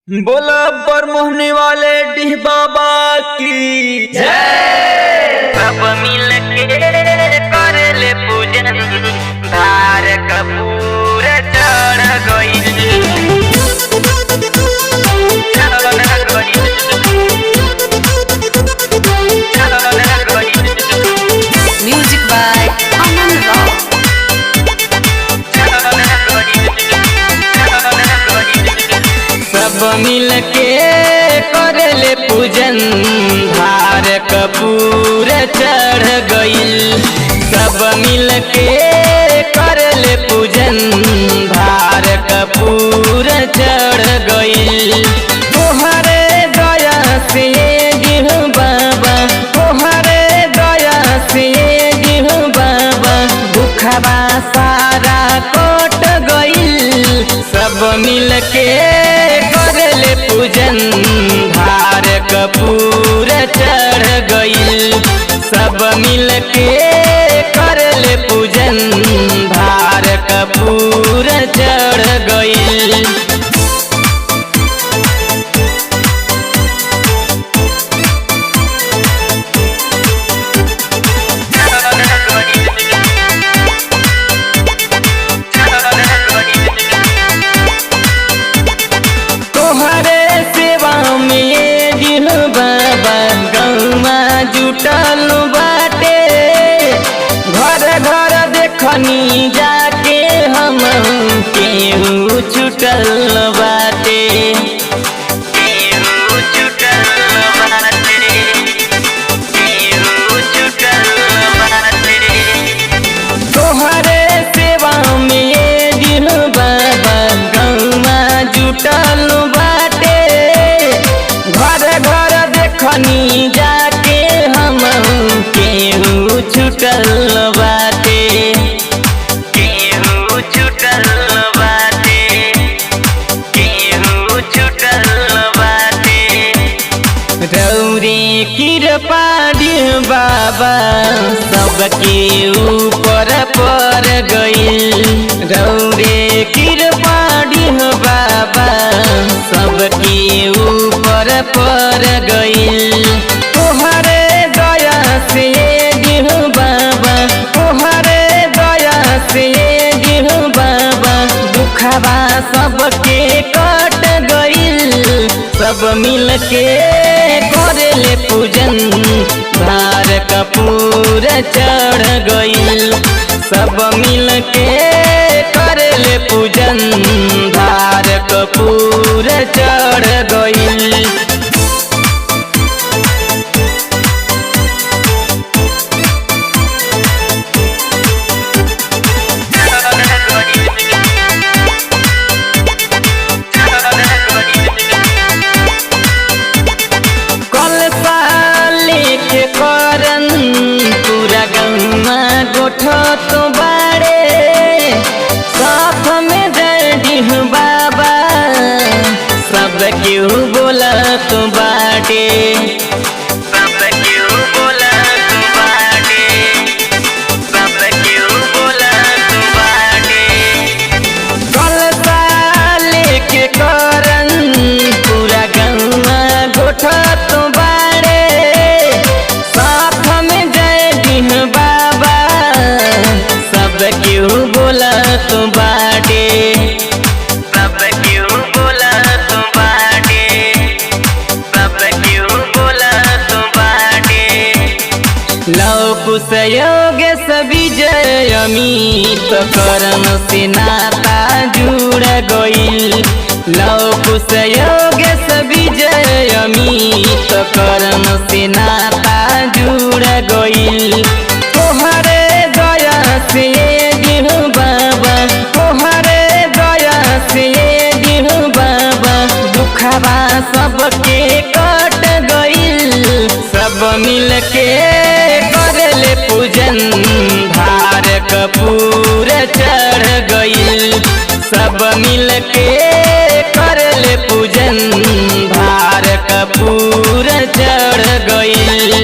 बोला पर मोहने वाले डिह बाबा की जय। सब मिल के कर ले पूजन, धार कपूर चढ़ गई। म्यूजिक बाय आनंद राव। सब मिल के कर ले पूजन, धार कपूर चढ़ गई। सब मिल के कर ले पूजन, धार कपूर चढ़ गई। तोहरे दया से गिह बाबा, तोहरे दया से गिह बाबा, दुखवा सारा कट गई। सब मिल के कर ले पूजन, धार कपूर चढ़ गई। सब मिल के कर ले पूजन, धार कपूर चढ़ गई। तोहरे सेवा में दिल बाबा गौवा जुटल बाटे। घर घर देखनी जाके हम केहू छुटल बाटे। केहू छुटल बाटे, केहू छुटल बाटे। तोहरे सेवा में दिल बाबा गौवा जुटल बाटे। घर घर देखनी जाके हम केहू छुटल बाटे। केहू छुटल बाटे, केहू छुटल बाटे। रौरे कृपा दिह बाबा सबके ऊपर पर गई। रौरे कृपा दिह बाबा सबके ऊपर पर गई। तोहरे दया से दिह बाबा, तोहरे दया से दिह बाबा, दुखवा सबके कट गई। सब मिल के कर ले पूजन, धार कपूर चढ़ गई। सब मिल के कर ले पूजन, धार कपूर चढ़ गई। कलसा लेके करन पूरा गौवा गोठत बाड़े। साथ में जय बाबा सब क्यों बोलत बाटे। सब क्यों बोलत बाटे, सब क्यों बोलत बाटे। कलसा लेके करन पूरा गौवा गोठत बाड़े। साथ में जय दिह बाबा सब क्यों बोलत बाटे। सब क्यों बोलत बाटे, सब क्यों बोलत बाटे। लौकुश योग सभी जय अमित करम से नाता जुड़ गई। लौकुश योग सभी जय अमित करम से नाता जुड़ गई। तोहरे दया से दिह बाबा, तोहरे दया से दिह बाबा, दुखवा सबके कट गई। सब मिल के कर ले पूजन, धार कपूर चढ़ गई। सब मिल के कर ले पूजन, धार कपूर चढ़ गई।